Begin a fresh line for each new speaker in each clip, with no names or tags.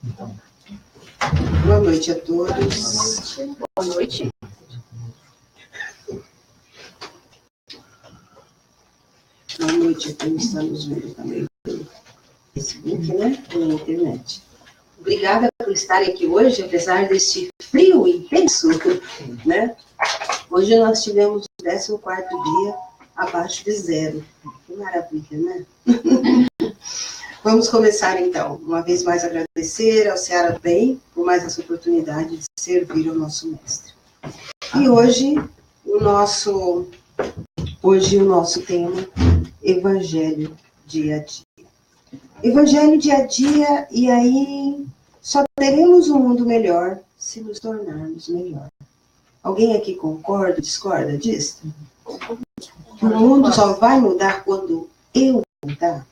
Boa noite a todos.
Boa noite.
Boa noite a quem está nos vendo também pelo Facebook, né? Pela internet. Obrigada por estarem aqui hoje, apesar deste frio intenso, né? Hoje nós tivemos o 14º dia abaixo de zero. Que maravilha, né? Vamos começar então. Uma vez mais agradecer ao Seara Bem por mais essa oportunidade de servir ao nosso mestre. E hoje o nosso tema, Evangelho dia a dia. Evangelho dia a dia, e aí só teremos um mundo melhor se nos tornarmos melhor. Alguém aqui concorda, discorda disso? Que o mundo só vai mudar quando eu mudar?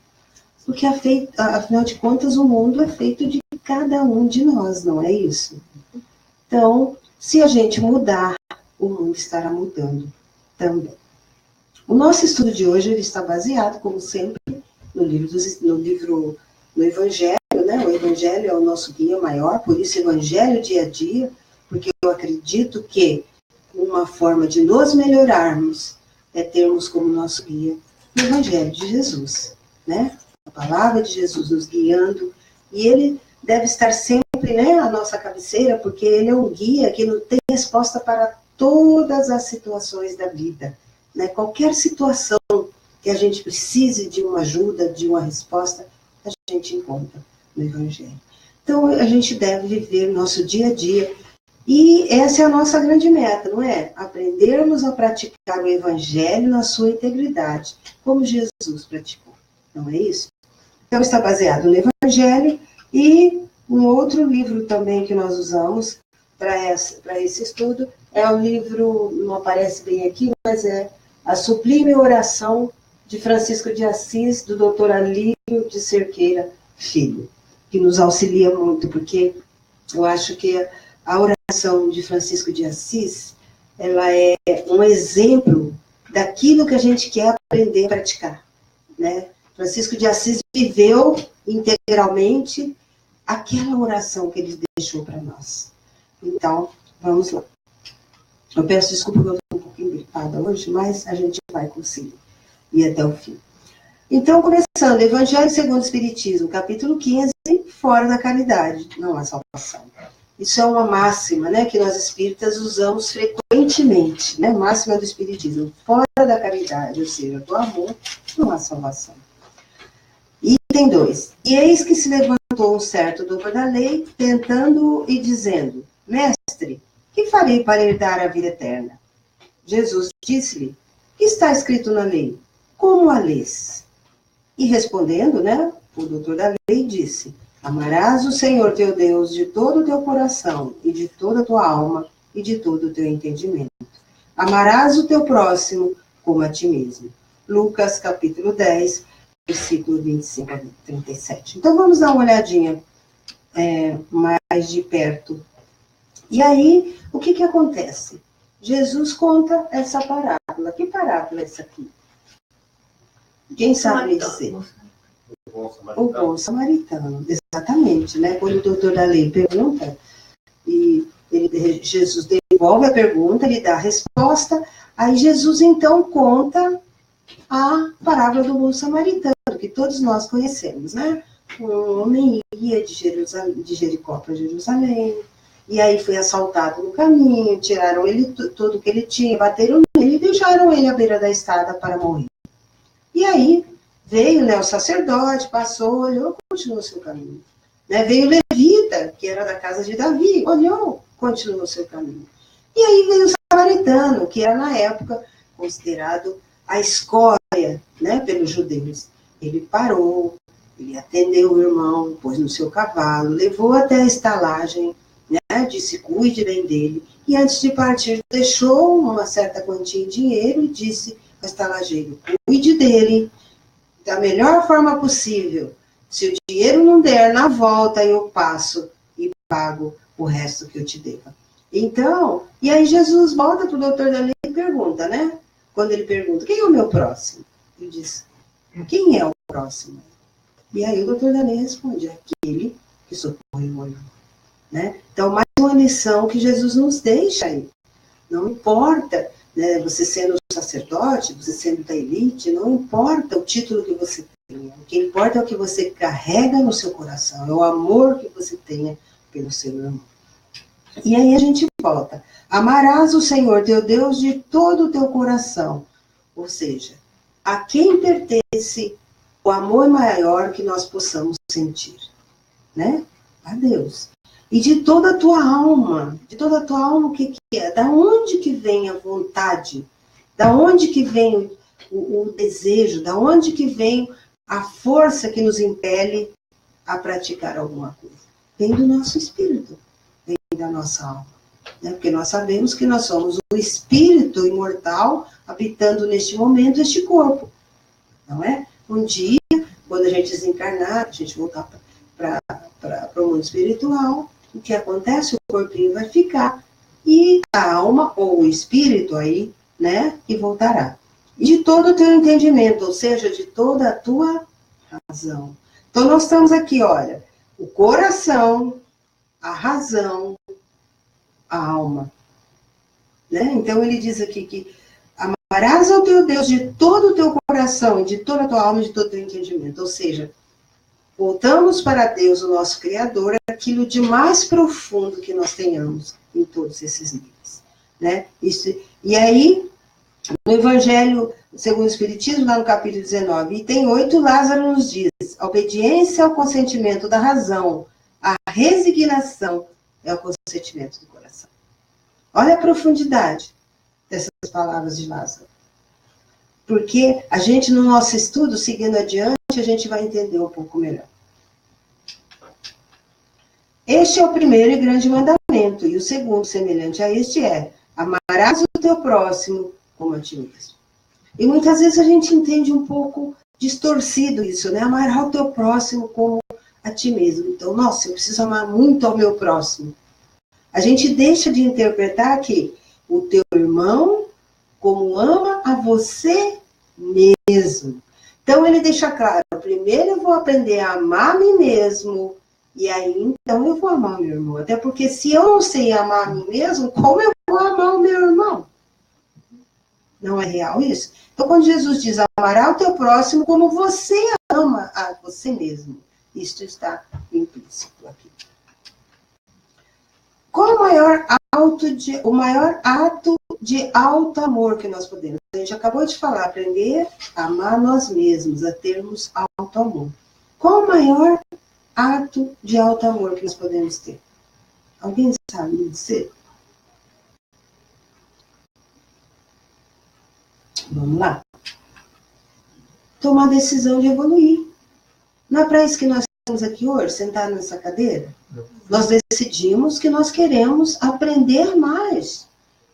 Porque, afinal de contas, o mundo é feito de cada um de nós, não é isso? Então, se a gente mudar, o mundo estará mudando também. O nosso estudo de hoje ele está baseado, como sempre, no Evangelho, né? O Evangelho é o nosso guia maior, por isso Evangelho dia a dia, porque eu acredito que uma forma de nos melhorarmos é termos como nosso guia o Evangelho de Jesus, né? A palavra de Jesus nos guiando, e ele deve estar sempre, né, à nossa cabeceira, porque ele é um guia que não tem resposta para todas as situações da vida, né? Qualquer situação que a gente precise de uma ajuda, de uma resposta, a gente encontra no Evangelho. Então, a gente deve viver nosso dia a dia, e essa é a nossa grande meta, não é? Aprendermos a praticar o Evangelho na sua integridade, como Jesus praticou, não é isso? Então, está baseado no Evangelho, e um outro livro também que nós usamos para esse estudo é o livro, não aparece bem aqui, mas é A Sublime Oração de Francisco de Assis, do Dr. Alírio de Cerqueira Filho, que nos auxilia muito, porque eu acho que a oração de Francisco de Assis, ela é um exemplo daquilo que a gente quer aprender a praticar, né? Francisco de Assis viveu integralmente aquela oração que ele deixou para nós. Então, vamos lá. Eu peço desculpa que eu estou um pouquinho gripada hoje, mas a gente vai conseguir ir até o fim. Então, começando, Evangelho segundo o Espiritismo, capítulo 15, fora da caridade, não há salvação. Isso é uma máxima, né, que nós espíritas usamos frequentemente, né, máxima do Espiritismo, fora da caridade, ou seja, do amor, não há salvação. Item 2. E eis que se levantou um certo doutor da lei, tentando e dizendo: Mestre, que farei para herdar a vida eterna? Jesus disse-lhe: que está escrito na lei? Como a lês? E respondendo, né, o doutor da lei disse: amarás o Senhor teu Deus de todo o teu coração, e de toda a tua alma, e de todo o teu entendimento. Amarás o teu próximo como a ti mesmo. Lucas, capítulo 10, versículo 25 a 37. Então, vamos dar uma olhadinha mais de perto. E aí, o que acontece? Jesus conta essa parábola. Que parábola é essa aqui? Quem sabe me dizer? O bom samaritano, exatamente, né? Quando o doutor da lei pergunta, e Jesus devolve a pergunta, ele dá a resposta, aí Jesus então conta a parábola do bom samaritano, que todos nós conhecemos, né? Um homem ia de Jericó para Jerusalém, e aí foi assaltado no caminho, tiraram ele tudo que ele tinha, bateram nele e deixaram ele à beira da estrada para morrer. E aí veio, né, o sacerdote, passou, olhou, continuou o seu caminho. Né? Veio o levita, que era da casa de Davi, olhou, continuou o seu caminho. E aí veio o samaritano, que era na época considerado a escória, né, pelos judeus. Ele parou, ele atendeu o irmão, pôs no seu cavalo, levou até a estalagem, né, disse: cuide bem dele. E antes de partir, deixou uma certa quantia em dinheiro e disse ao estalageiro: cuide dele da melhor forma possível. Se o dinheiro não der, na volta eu passo e pago o resto que eu te devo. Então, e aí Jesus volta para o doutor da lei e pergunta, né? Quando ele pergunta: quem é o meu próximo? Ele diz: quem é o próximo? E aí o doutor da lei responde: aquele que socorre o olho. Né? Então, mais uma lição que Jesus nos deixa aí. Não importa, né, você sendo sacerdote, você sendo da elite, não importa o título que você tenha. O que importa é o que você carrega no seu coração, é o amor que você tenha pelo seu irmão. E aí a gente volta. Amarás o Senhor teu Deus de todo o teu coração. Ou seja, a quem pertence o amor maior que nós possamos sentir? Né? A Deus. E de toda a tua alma. De toda a tua alma, o que é? Da onde que vem a vontade? Da onde que vem o desejo? Da onde que vem a força que nos impele a praticar alguma coisa? Vem do nosso espírito. Vem da nossa alma. Né? Porque nós sabemos que nós somos o espírito imortal habitando neste momento este corpo. Não é? Um dia, quando a gente desencarnar, a gente voltar para o mundo espiritual, o que acontece? O corpinho vai ficar e a alma ou o espírito aí, né, que voltará. E de todo o teu entendimento, ou seja, de toda a tua razão. Então nós estamos aqui, olha, o coração, a razão, a alma. Né? Então ele diz aqui que amarás ao teu Deus de todo o teu coração, de toda a tua alma, de todo o teu entendimento. Ou seja, voltamos para Deus, o nosso Criador, aquilo de mais profundo que nós tenhamos em todos esses níveis. Né? Isso, e aí, no Evangelho segundo o Espiritismo, lá no capítulo 19, item 8, Lázaro nos diz: a obediência ao consentimento da razão, a resignação é o consentimento do coração. Olha a profundidade dessas palavras de Lázaro. Porque a gente, no nosso estudo, seguindo adiante, a gente vai entender um pouco melhor. Este é o primeiro e grande mandamento, e o segundo, semelhante a este, é: amarás o teu próximo como a ti mesmo. E muitas vezes a gente entende um pouco distorcido isso, né? Amarás o teu próximo como a ti mesmo. Então, nossa, eu preciso amar muito ao meu próximo. A gente deixa de interpretar que o teu irmão como ama a você mesmo. Então ele deixa claro, primeiro eu vou aprender a amar a mim mesmo, e aí então eu vou amar o meu irmão. Até porque se eu não sei amar a mim mesmo, como eu vou amar o meu irmão? Não é real isso? Então quando Jesus diz, amará o teu próximo como você ama a você mesmo, isto está implícito aqui. Qual o maior ato de alto amor que nós podemos? A gente acabou de falar, aprender a amar nós mesmos, a termos alto amor. Qual o maior ato de alto amor que nós podemos ter? Alguém sabe me dizer? Vamos lá. Tomar a decisão de evoluir. Não é para isso que nós estamos aqui hoje, sentados nessa cadeira? Nós decidimos que nós queremos aprender mais,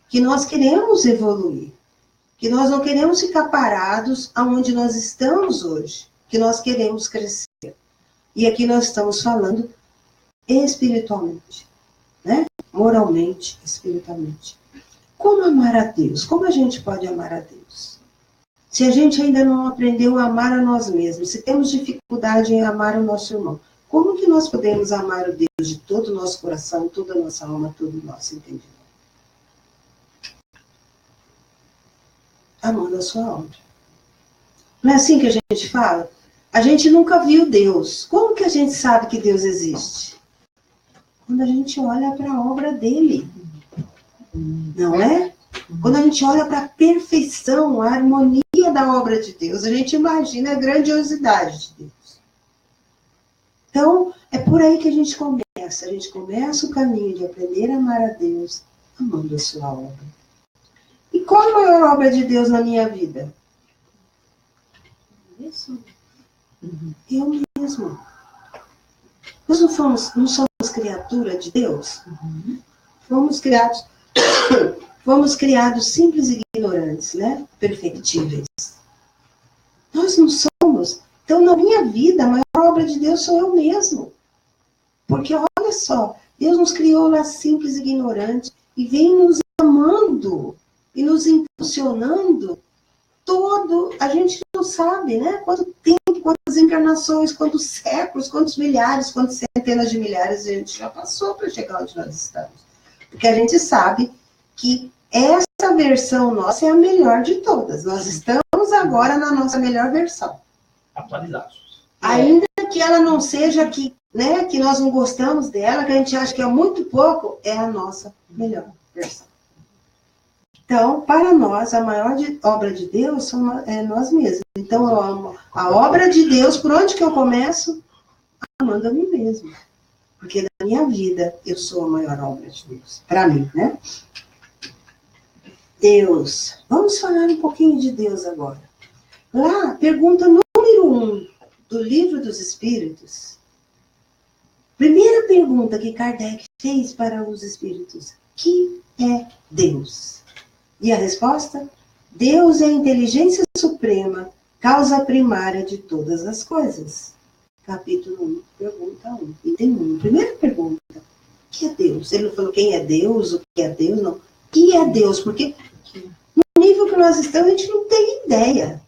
que nós queremos evoluir, que nós não queremos ficar parados aonde nós estamos hoje, que nós queremos crescer. E aqui nós estamos falando espiritualmente, né? Moralmente, espiritualmente. Como amar a Deus? Como a gente pode amar a Deus? Se a gente ainda não aprendeu a amar a nós mesmos, se temos dificuldade em amar o nosso irmão, como que nós podemos amar o Deus de todo o nosso coração, toda a nossa alma, todo o nosso entendimento? Amando a sua obra. Não é assim que a gente fala? A gente nunca viu Deus. Como que a gente sabe que Deus existe? Quando a gente olha para a obra dele. Não é? Quando a gente olha para a perfeição, a harmonia da obra de Deus, a gente imagina a grandiosidade de Deus. Então, é por aí que a gente começa. A gente começa o caminho de aprender a amar a Deus, amando a sua obra. E qual a maior obra de Deus na minha vida? Isso. Eu mesmo. Nós não somos criatura de Deus? Fomos criados simples e ignorantes, né? Perfectíveis. Nós não somos. Então, na minha vida, a maior obra de Deus sou eu mesmo. Porque, olha só, Deus nos criou lá simples e ignorantes e vem nos amando e nos impulsionando todo. A gente não sabe, né? Quanto tempo quantas encarnações, quantos séculos, quantos milhares, quantas centenas de milhares a gente já passou para chegar onde nós estamos. Porque a gente sabe que essa versão nossa é a melhor de todas. Nós estamos agora na nossa melhor versão.
Atualizados.
Ainda que ela não seja que, né, que nós não gostamos dela, que a gente acha que é muito pouco, é a nossa melhor versão. Então, para nós, a maior obra de Deus é nós mesmos. Então, eu amo a obra de Deus. Por onde que eu começo? Amando a mim mesmo. Porque na minha vida, eu sou a maior obra de Deus. Para mim, né? Deus. Vamos falar um pouquinho de Deus agora. Lá, pergunta número 1 do Livro dos Espíritos. Primeira pergunta que Kardec fez para os espíritos. Que é Deus? E a resposta? Deus é a inteligência suprema, causa primária de todas as coisas. Capítulo 1, pergunta 1. Item 1. Primeira pergunta. O que é Deus? Ele não falou quem é Deus, o que é Deus, não. O que é Deus? Porque no nível que nós estamos, a gente não tem ideia.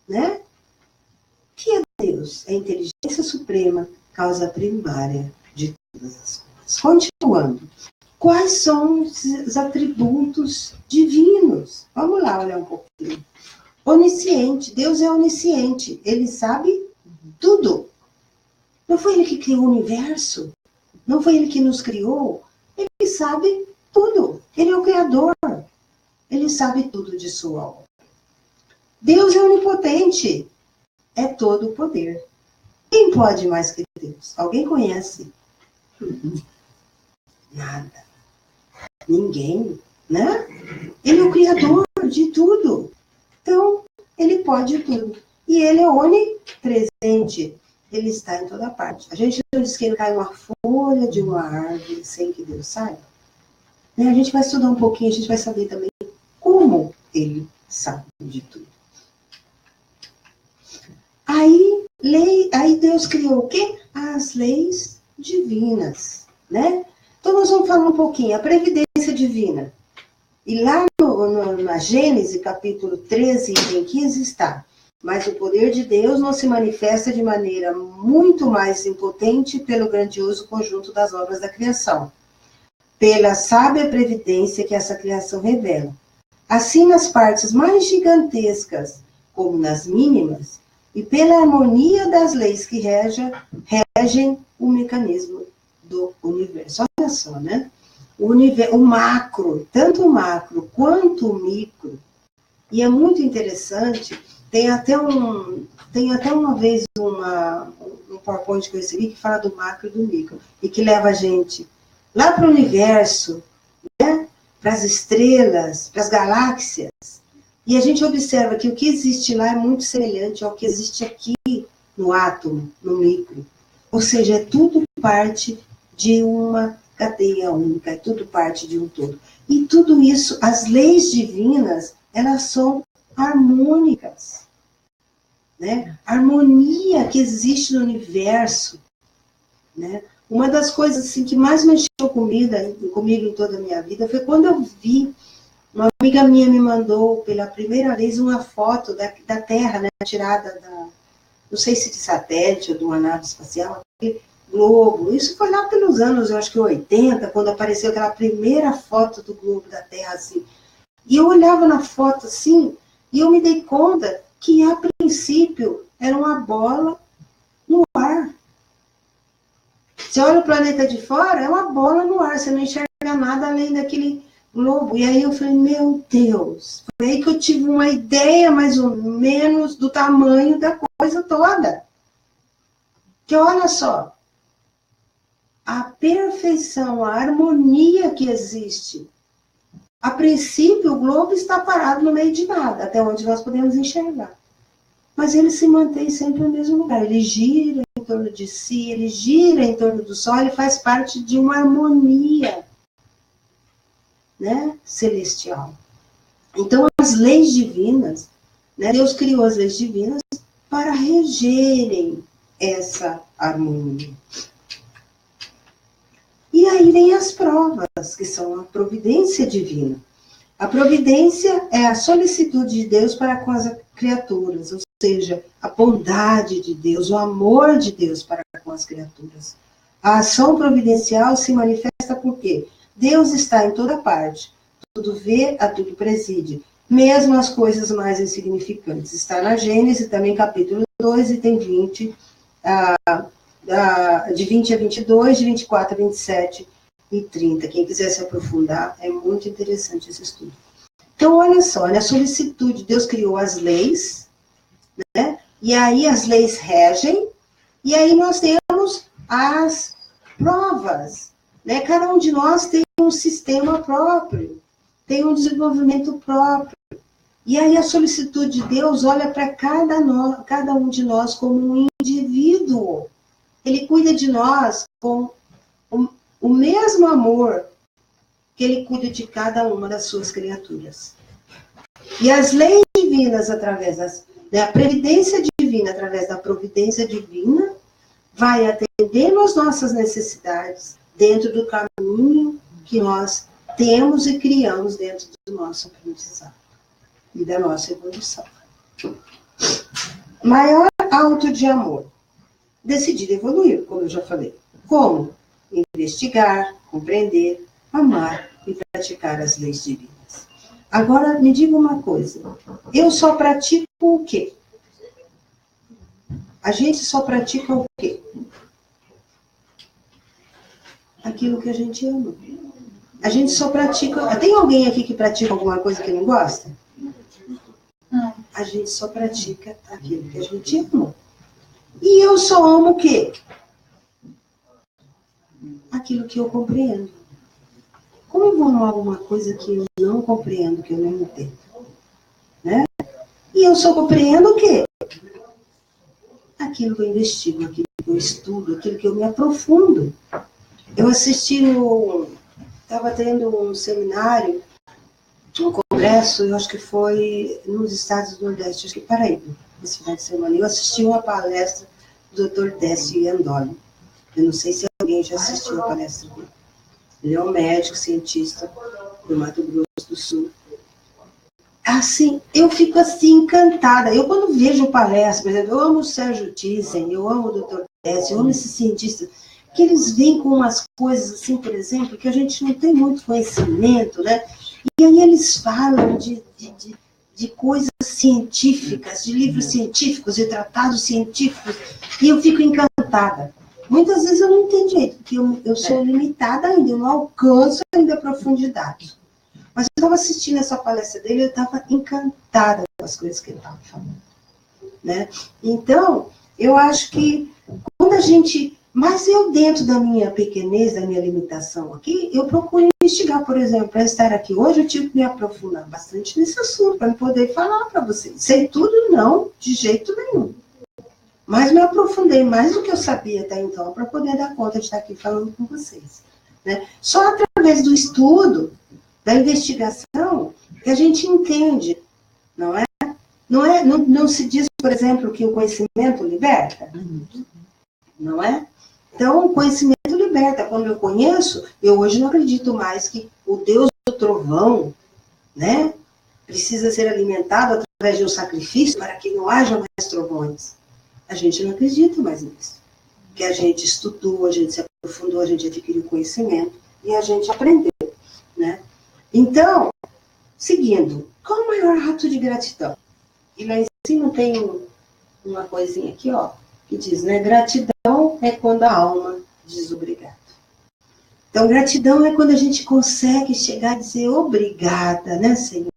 Né? O que é Deus? É a inteligência suprema, causa primária de todas as coisas. Continuando. Quais são os atributos divinos? Vamos lá olhar um pouquinho. Onisciente. Deus é onisciente. Ele sabe tudo. Não foi ele que criou o universo? Não foi ele que nos criou? Ele sabe tudo. Ele é o Criador. Ele sabe tudo de sua obra. Deus é onipotente. É todo o poder. Quem pode mais que Deus? Alguém conhece? Nada. Ninguém, né? Ele é o Criador de tudo. Então, ele pode tudo. E ele é onipresente. Ele está em toda parte. A gente não diz que ele cai uma folha de uma árvore sem que Deus saiba. Né? A gente vai estudar um pouquinho, a gente vai saber também como ele sabe de tudo. Aí Deus criou o quê? As leis divinas, né? Então nós vamos falar um pouquinho, a previdência divina. E lá na Gênesis, capítulo 13, item 15, está: mas o poder de Deus não se manifesta de maneira muito mais impotente pelo grandioso conjunto das obras da criação, pela sábia previdência que essa criação revela. Assim, nas partes mais gigantescas, como nas mínimas, e pela harmonia das leis que regem o mecanismo do universo. Olha só, né? O macro, tanto o macro quanto o micro, e é muito interessante, tem até uma vez um PowerPoint que eu recebi que fala do macro e do micro, e que leva a gente lá para o universo, né? Para as estrelas, para as galáxias, e a gente observa que o que existe lá é muito semelhante ao que existe aqui no átomo, no micro. Ou seja, é tudo parte de uma cadeia única, é tudo parte de um todo. E tudo isso, as leis divinas, elas são harmônicas. Né? A harmonia que existe no universo. Né? Uma das coisas assim, que mais mexeu comigo em toda a minha vida foi quando eu vi, uma amiga minha me mandou pela primeira vez uma foto da Terra, né, tirada não sei se de satélite ou de uma nave espacial, globo. Isso foi lá pelos anos, eu acho que 80, quando apareceu aquela primeira foto do globo da Terra, assim. E eu olhava na foto, assim, e eu me dei conta que, a princípio, era uma bola no ar. Você olha o planeta de fora, é uma bola no ar, você não enxerga nada além daquele globo. E aí eu falei, meu Deus, foi aí que eu tive uma ideia, mais ou menos, do tamanho da coisa toda. Que olha só, a perfeição, a harmonia que existe. A princípio, o globo está parado no meio de nada, até onde nós podemos enxergar. Mas ele se mantém sempre no mesmo lugar. Ele gira em torno de si, ele gira em torno do Sol, ele faz parte de uma harmonia, né, celestial. Então, as leis divinas, né, Deus criou as leis divinas para regerem essa harmonia. E aí vem as provas, que são a providência divina. A providência é a solicitude de Deus para com as criaturas, ou seja, a bondade de Deus, o amor de Deus para com as criaturas. A ação providencial se manifesta porque Deus está em toda parte, tudo vê, a tudo preside, mesmo as coisas mais insignificantes. Está na Gênesis, também capítulo 2, e tem 20, de 20 a 22, de 24 a 27 e 30. Quem quiser se aprofundar, é muito interessante esse estudo. Então, olha só, na solicitude, Deus criou as leis, né? E aí as leis regem, e aí nós temos as provas, né? Cada um de nós tem um sistema próprio, tem um desenvolvimento próprio. E aí a solicitude de Deus olha para cada um de nós como um indivíduo. Ele cuida de nós com o mesmo amor que ele cuida de cada uma das suas criaturas. E as leis divinas, através da previdência divina, através da providência divina, vai atendendo às nossas necessidades dentro do caminho que nós temos e criamos dentro do nosso aprendizado e da nossa evolução. Maior auto de amor. Decidir evoluir, como eu já falei. Como? Investigar, compreender, amar e praticar as leis divinas. Agora, me diga uma coisa. Eu só pratico o quê? A gente só pratica o quê? Aquilo que a gente ama. A gente só pratica... Tem alguém aqui que pratica alguma coisa que não gosta? A gente só pratica aquilo que a gente ama. E eu só amo o quê? Aquilo que eu compreendo. Como eu vou amar alguma coisa que eu não compreendo, que eu não entendo? Né? E eu só compreendo o quê? Aquilo que eu investigo, aquilo que eu estudo, aquilo que eu me aprofundo. Eu assisti estava tendo um seminário, um congresso, eu acho que foi nos Estados do Nordeste, acho que Paraíba, esse final de semana. Eu assisti uma palestra do Dr. Décio Iandoli. Eu não sei se alguém já assistiu a palestra dele. Ele é um médico, cientista do Mato Grosso do Sul. Assim, eu fico assim encantada. Eu, quando vejo palestra, por exemplo, eu amo o Sérgio Thyssen, eu amo o Dr. Décio, eu amo esses cientistas, que eles vêm com umas coisas assim, por exemplo, que a gente não tem muito conhecimento, né? E aí eles falam de coisas científicas, de livros científicos, de tratados científicos, e eu fico encantada. Muitas vezes eu não entendo direito, porque eu sou limitada ainda, eu não alcanço ainda a profundidade. Mas eu estava assistindo essa palestra dele, eu estava encantada com as coisas que ele estava falando. Né? Então, eu acho que quando a gente... Mas eu, dentro da minha pequenez, da minha limitação aqui, eu procuro investigar, por exemplo, para estar aqui hoje, eu tive que me aprofundar bastante nesse assunto, para poder falar para vocês. Sei tudo? Não, de jeito nenhum. Mas me aprofundei mais do que eu sabia até então, para poder dar conta de estar aqui falando com vocês. Né? Só através do estudo, da investigação, que a gente entende, não é? Não se diz, por exemplo, que o conhecimento liberta? Não é? Então, o conhecimento liberta. Quando eu conheço, eu hoje não acredito mais que o Deus do trovão, né, precisa ser alimentado através de um sacrifício para que não haja mais trovões. A gente não acredita mais nisso. Que a gente estudou, a gente se aprofundou, a gente adquiriu conhecimento e a gente aprendeu. Né? Então, seguindo, qual o maior ato de gratidão? E lá em cima tem uma coisinha aqui, ó, que diz, né, gratidão é quando a alma diz obrigado. Então, gratidão é quando a gente consegue chegar a dizer obrigada, né, Senhor?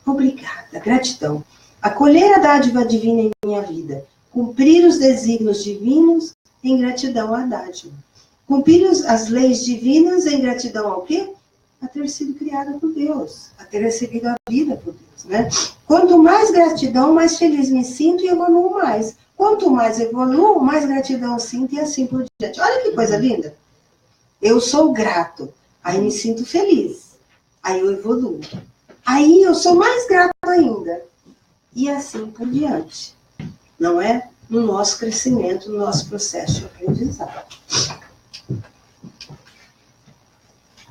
Obrigada, gratidão. Acolher a dádiva divina em minha vida. Cumprir os desígnios divinos em gratidão à dádiva. Cumprir as leis divinas em gratidão ao quê? A ter sido criada por Deus. A ter recebido a vida por Deus, né? Quanto mais gratidão, mais feliz me sinto e evoluo mais. Quanto mais evoluo, mais gratidão sinto e assim por diante. Olha que coisa linda. Eu sou grato, aí me sinto feliz, aí eu evoluo. Aí eu sou mais grato ainda, e assim por diante. Não é? No nosso crescimento, no nosso processo de aprendizado.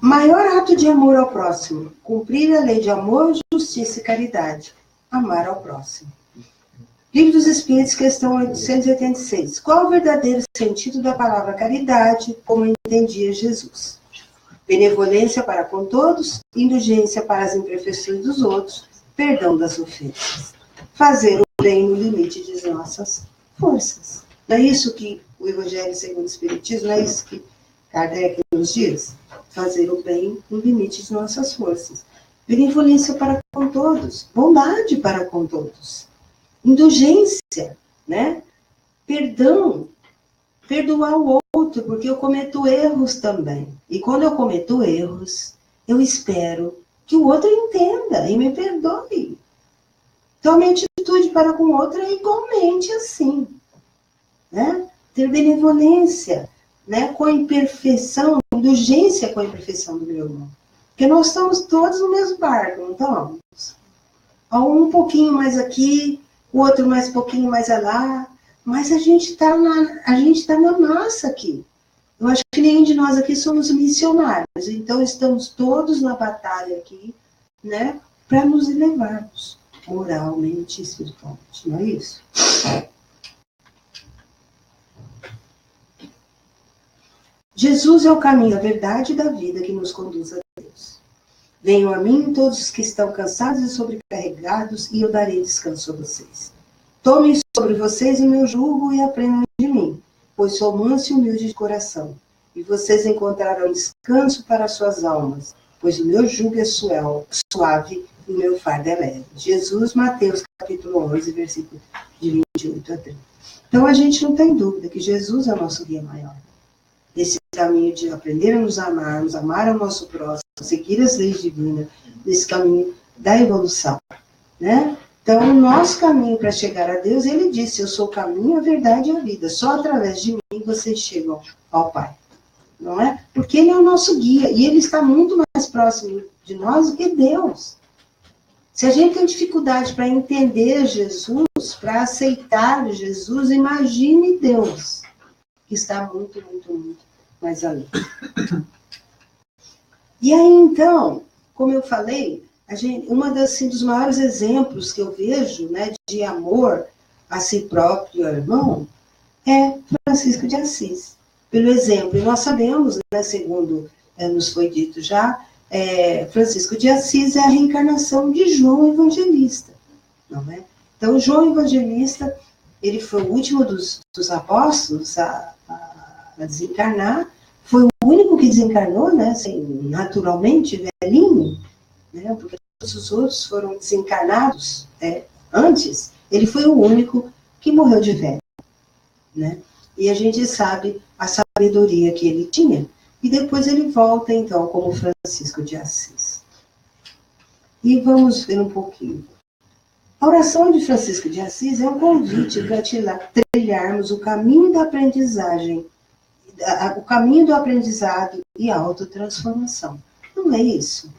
Maior ato de amor ao próximo. Cumprir a lei de amor, justiça e caridade. Amar ao próximo. Livro dos Espíritos, questão 886. Qual o verdadeiro sentido da palavra caridade, como entendia Jesus? Benevolência para com todos, indulgência para as imperfeições dos outros, perdão das ofensas. Fazer o bem no limite de nossas forças. Não é isso que o Evangelho segundo o Espiritismo, não é isso que Kardec nos diz? Fazer o bem no limite de nossas forças. Benevolência para com todos, bondade para com todos. Indulgência, né? Perdão, perdoar o outro, porque eu cometo erros também. E quando eu cometo erros, eu espero que o outro entenda e me perdoe. Então, a minha atitude para com o outro é igualmente assim, né? Ter benevolência, né? Com a imperfeição, indulgência com a imperfeição do meu irmão. Porque nós estamos todos no mesmo barco, não estamos? Um pouquinho mais aqui, o outro mais pouquinho mais lá, mas a gente está na nossa aqui. Eu acho que nenhum de nós aqui somos missionários, então estamos todos na batalha aqui, né, para nos elevarmos moralmente e espiritualmente, não é isso? Jesus é o caminho, a verdade e da vida que nos conduz a Deus. Venham a mim todos os que estão cansados e sobrecarregados, e eu darei descanso a vocês. Tomem sobre vocês o meu jugo e aprendam de mim, pois sou manso e humilde de coração. E vocês encontrarão descanso para suas almas, pois o meu jugo é suave e o meu fardo é leve. Jesus, Mateus, capítulo 11, versículo de 28 a 30. Então, a gente não tem dúvida que Jesus é o nosso guia maior. Esse caminho de aprender a nos amarmos, amar ao nosso próximo, seguir as leis divinas, nesse caminho da evolução, né? Então, o nosso caminho para chegar a Deus, ele disse, eu sou o caminho, a verdade e a vida. Só através de mim vocês chegam ao Pai. Não é? Porque ele é o nosso guia, e ele está muito mais próximo de nós do que Deus. Se a gente tem dificuldade para entender Jesus, para aceitar Jesus, imagine Deus, que está muito, muito, muito mais além. E aí, então, como eu falei, dos maiores exemplos que eu vejo, né, de amor a si próprio e ao irmão é Francisco de Assis. Pelo exemplo, e nós sabemos, né, segundo nos foi dito já, Francisco de Assis é a reencarnação de João Evangelista, não é? Então, João Evangelista, ele foi o último dos apóstolos a desencarnar, foi o único que desencarnou, né, assim, naturalmente, velhinho, né, porque todos os outros foram desencarnados antes, ele foi o único que morreu de velho, né? E a gente sabe a sabedoria que ele tinha. E depois ele volta, então, como Francisco de Assis. E vamos ver um pouquinho. A oração de Francisco de Assis é um convite para trilharmos o caminho da aprendizagem, o caminho do aprendizado e autotransformação. Não é isso?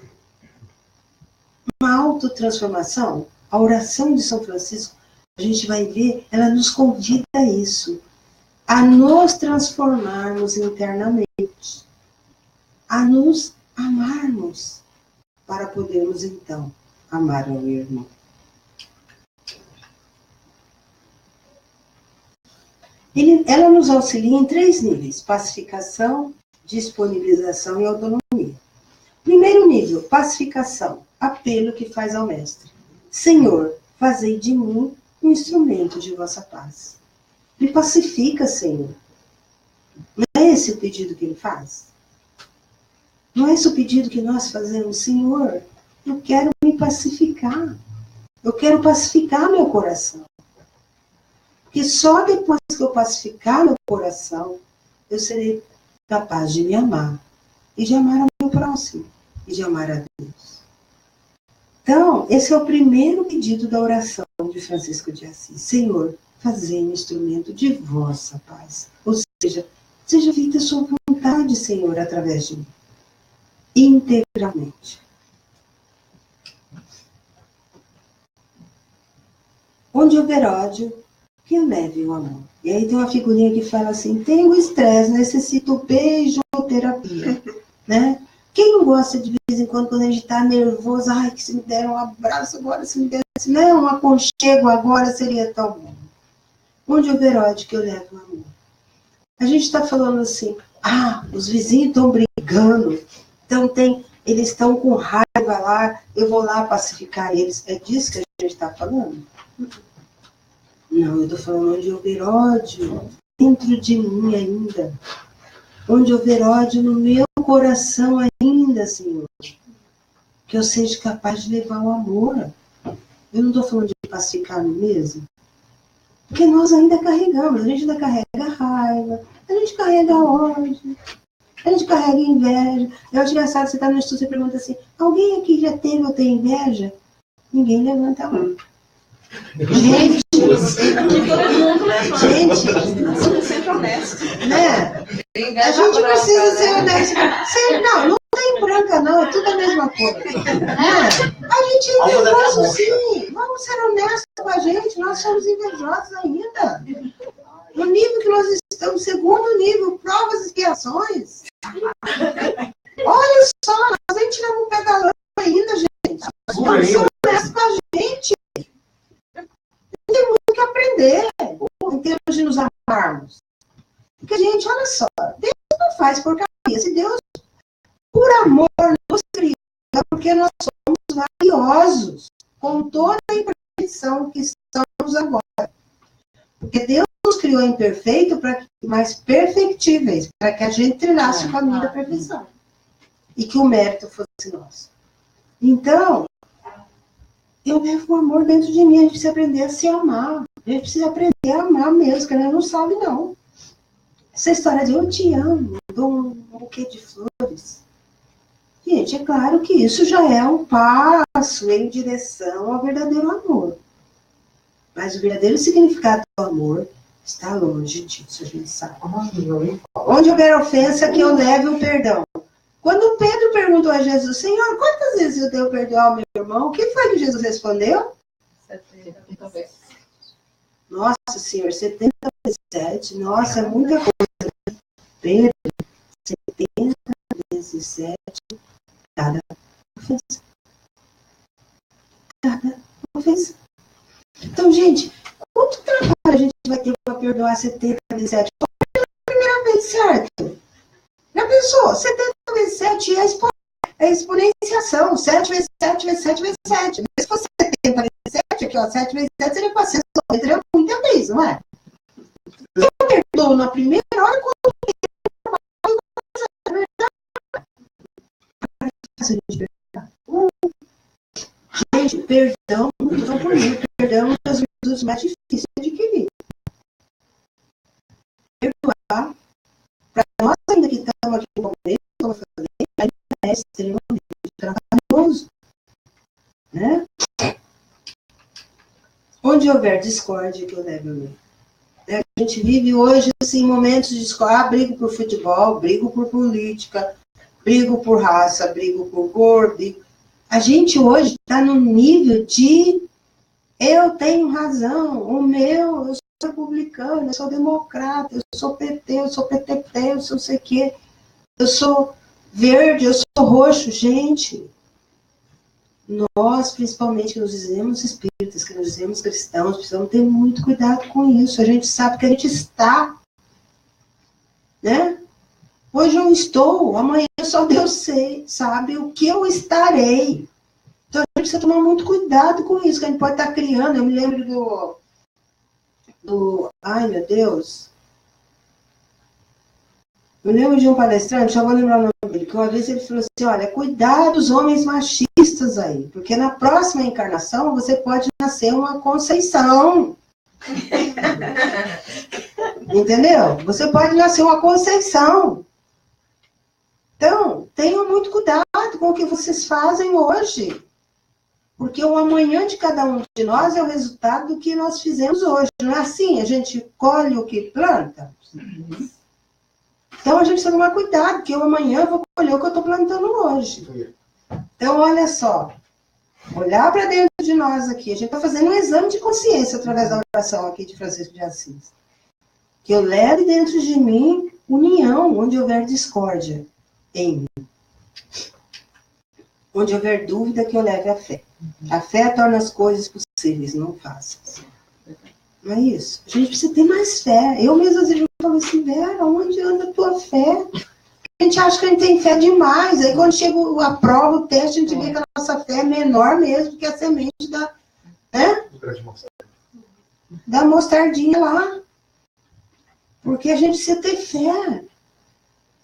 Uma autotransformação, a oração de São Francisco, a gente vai ver, ela nos convida a isso, a nos transformarmos internamente, a nos amarmos, para podermos, então, amar ao irmão. Ela nos auxilia em 3 níveis: pacificação, disponibilização e autonomia. Primeiro nível, pacificação, apelo que faz ao mestre. Senhor, fazei de mim um instrumento de vossa paz. Me pacifica, Senhor. Não é esse o pedido que ele faz? Não é esse o pedido que nós fazemos? Senhor, eu quero me pacificar. Eu quero pacificar meu coração. Porque só depois que eu pacificar meu coração, eu serei capaz de me amar. E de amar ao meu próximo. E de amar a Deus. Então, esse é o primeiro pedido da oração de Francisco de Assis. Senhor, fazei-me instrumento de vossa paz. Ou seja, seja feita a sua vontade, Senhor, através de mim. Integralmente. Onde houver ódio, que eu leve o amor. E aí tem uma figurinha que fala assim, tenho estresse, necessito beijoterapia, né? Quem não gosta de vez em quando a gente está nervoso, ai, que se me der um abraço agora, se me desse né, um aconchego agora seria tão bom. Onde houver ódio que eu levo o amor. A gente está falando assim, os vizinhos estão brigando, então eles estão com raiva lá, eu vou lá pacificar eles. É disso que a gente está falando? Não, eu estou falando onde houver ódio dentro de mim ainda. Onde houver ódio no meu coração ainda, Senhor. Que eu seja capaz de levar o amor. Eu não estou falando de pacificar mesmo. Porque nós ainda carregamos. A gente ainda carrega raiva. A gente carrega ódio. A gente carrega inveja. É engraçado, você está no estudo e pergunta assim, alguém aqui já teve ou tem inveja? Ninguém levanta a mão. Gente,
sempre honesto.
Né? A gente precisa ser honesto. Não tem branca não, é tudo a mesma coisa. A gente é invejoso sim. Vamos ser honestos com a gente, nós somos invejosos ainda. No nível que nós estamos, segundo nível, provas e expiações. Olha só, nós nem tiramos o pé da lama ainda, gente. Vamos ser honestos com a gente. Tem muito que aprender em termos de nos amarmos. Porque, gente, olha só, Deus não faz porcaria. Se Deus, por amor, nos criou, porque nós somos valiosos, com toda a imperfeição que estamos agora. Porque Deus nos criou imperfeito, mas perfectíveis, para que a gente trilhasse o caminho da perfeição. E que o mérito fosse nosso. Então, eu levo o amor dentro de mim, a gente precisa aprender a se amar. A gente precisa aprender a amar mesmo, que a gente não sabe, não. Essa história de eu te amo, dou um buquê de flores. Gente, é claro que isso já é um passo em direção ao verdadeiro amor. Mas o verdadeiro significado do amor está longe disso, a gente sabe. Onde houver ofensa, que eu leve o perdão. Quando Pedro perguntou a Jesus, Senhor, quantas vezes eu devo perdoar ao meu irmão? O que foi que Jesus respondeu?
70 vezes.
Nossa, Senhor, 70 vezes 7. Nossa, é muita coisa. Pedro, 70 vezes 7. Cada ofensa. Cada ofensa. Então, gente, quanto trabalho a gente vai ter para perdoar 70 vezes 7? Pela primeira vez, certo? Já pensou? 70 vezes 7 é exponenciação. 7 vezes 7 vezes 7 vezes 7. Se fosse 70 vezes 7, aqui, ó, 7 vezes 7 seria 400. Seria muita vez, não é? Eu perdoo na primeira hora quando gente, perdão, não por mim, perdão é uma das virtudes mais difíceis de adquirir. Perdoar, para nós ainda que estamos aqui no começo, como eu falei, ainda é extremamente trabalhoso. Né? Onde houver discórdia, que eu leve a mim. A gente vive hoje assim, momentos de discórdia. Brigo por futebol, brigo por política, brigo por raça, brigo por cor. A gente hoje está no nível de eu tenho razão, eu sou republicano, eu sou democrata, eu sou PT, eu sou PTP, eu sou sei quê, eu sou verde, eu sou roxo. Gente, nós, principalmente, que nos dizemos espíritas, que nos dizemos cristãos, precisamos ter muito cuidado com isso. A gente sabe que a gente está, né? Hoje eu estou, amanhã só Deus sabe o que eu estarei. Então a gente precisa tomar muito cuidado com isso, que a gente pode estar criando. Eu me lembro ai meu Deus, eu lembro de um palestrante, já vou lembrar o nome dele, que uma vez ele falou assim, olha, cuidado dos homens machistas aí, porque na próxima encarnação você pode nascer uma Conceição. Entendeu? Você pode nascer uma Conceição. Então, tenham muito cuidado com o que vocês fazem hoje. Porque o amanhã de cada um de nós é o resultado do que nós fizemos hoje. Não é assim? A gente colhe o que planta? Então, a gente precisa tomar cuidado, porque eu amanhã vou colher o que eu estou plantando hoje. Então, olha só. Olhar para dentro de nós aqui. A gente está fazendo um exame de consciência através da oração aqui de Francisco de Assis. Que eu leve dentro de mim união, onde houver discórdia em mim. Onde houver dúvida, que eu leve a fé. A fé torna as coisas possíveis. seres não fáceis. Não é isso? A gente precisa ter mais fé. Eu mesmo às vezes falo assim, Vera, onde anda a tua fé? A gente acha que a gente tem fé demais. Aí quando chega a prova, o teste, a gente vê que a nossa fé é menor mesmo que a semente da, né? Da mostardinha lá. Porque a gente precisa ter fé.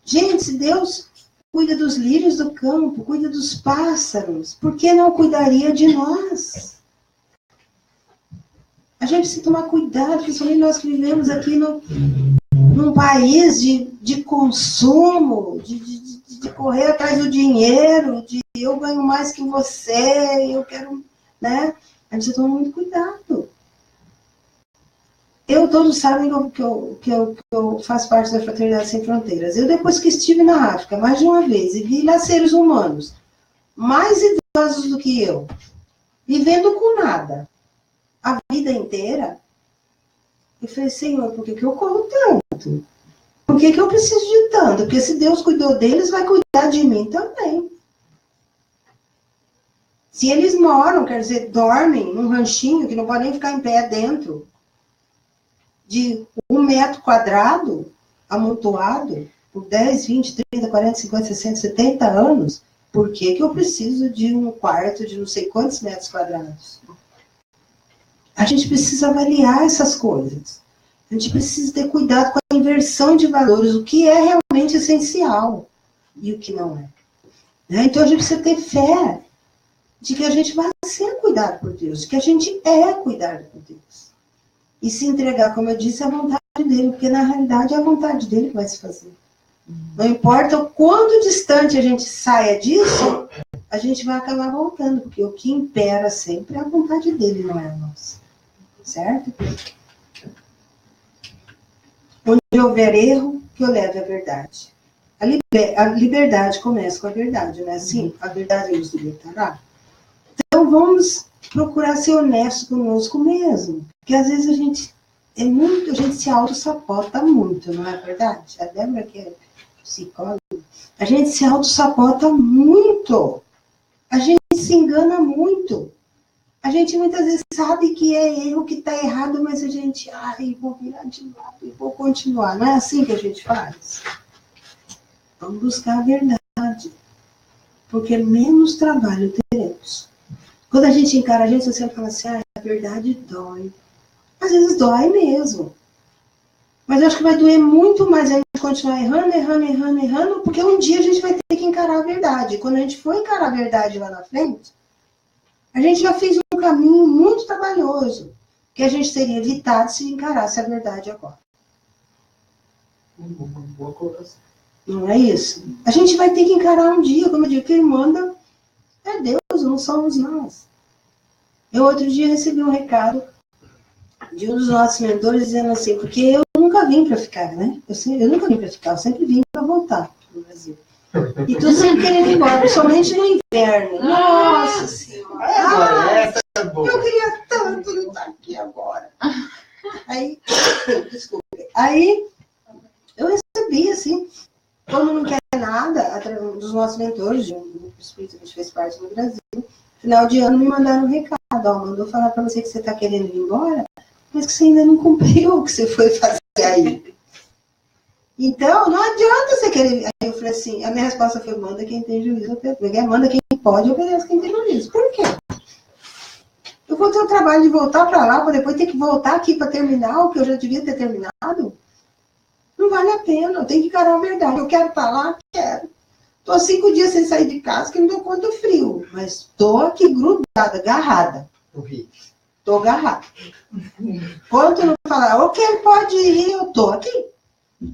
Gente, se Deus cuida dos lírios do campo, cuida dos pássaros, por que não cuidaria de nós? A gente precisa tomar cuidado, principalmente nós que vivemos aqui num país de consumo, de correr atrás do dinheiro, de eu ganho mais que você, eu quero, né? A gente precisa tomar muito cuidado. Todos sabem que eu faço parte da Fraternidade Sem Fronteiras. Eu, depois que estive na África, mais de uma vez, e vi lá seres humanos, mais idosos do que eu, vivendo com nada, a vida inteira, eu falei, Senhor, por que eu corro tanto? Por que eu preciso de tanto? Porque se Deus cuidou deles, vai cuidar de mim também. Se eles moram, quer dizer, dormem num ranchinho, que não podem ficar em pé dentro, de 1 metro quadrado, amontoado, por 10, 20, 30, 40, 50, 60, 70 anos, por que eu preciso de um quarto de não sei quantos metros quadrados? A gente precisa avaliar essas coisas. A gente precisa ter cuidado com a inversão de valores, o que é realmente essencial e o que não é. Então a gente precisa ter fé de que a gente vai ser cuidado por Deus, de que a gente é cuidado por Deus. E se entregar, como eu disse, à vontade dele, porque na realidade é a vontade dele que vai se fazer. Não importa o quanto distante a gente saia disso, a gente vai acabar voltando, porque o que impera sempre é a vontade dele, não é a nossa. Certo? Onde houver erro, que eu leve a verdade. A liberdade começa com a verdade, não é assim? A verdade nos libertará. Então vamos procurar ser honesto conosco mesmo. Porque às vezes a gente se auto-sapota muito, não é verdade? A Débora, que é psicóloga, a gente se auto-sapota muito. A gente se engana muito. A gente muitas vezes sabe que é erro, que está errado, mas a gente, vou virar de lado e vou continuar. Não é assim que a gente faz? Vamos buscar a verdade. Porque menos trabalho teremos. Quando a gente encara a gente, você sempre fala assim, a verdade dói. Às vezes dói mesmo. Mas eu acho que vai doer muito mais a gente continuar errando, porque um dia a gente vai ter que encarar a verdade. Quando a gente for encarar a verdade lá na frente, a gente já fez um caminho muito trabalhoso, que a gente teria evitado se encarasse a verdade agora.
Boa colocação.
Não é isso? A gente vai ter que encarar um dia, como eu digo, quem manda é Deus, não somos nós. Eu outro dia recebi um recado de um dos nossos mentores dizendo assim, porque eu nunca vim para ficar, né? Eu nunca vim para ficar, eu sempre vim para voltar no Brasil. E tu sempre querendo ir embora, principalmente no inverno. Nossa Senhora! Eu queria tanto não estar aqui agora. Aí, desculpe. Aí, eu recebi, assim, como não quer nada, um dos nossos mentores, de um grupo espírita que a gente fez parte no Brasil, final de ano me mandaram um recado, mandou falar para você que você está querendo ir embora, mas que você ainda não cumpriu o que você foi fazer aí. Então, não adianta você querer... Aí eu falei assim, a minha resposta foi, manda quem tem juízo, manda quem pode, obedece quem tem juízo. Por quê? Eu vou ter o trabalho de voltar para lá, para depois ter que voltar aqui para terminar o que eu já devia ter terminado? Não vale a pena, eu tenho que encarar a verdade. Eu quero estar lá, quero. Estou 5 dias sem sair de casa, que não dou conta do frio, mas estou aqui grudada, agarrada. Estou agarrada. Quando não falar, ok, pode ir, eu estou aqui.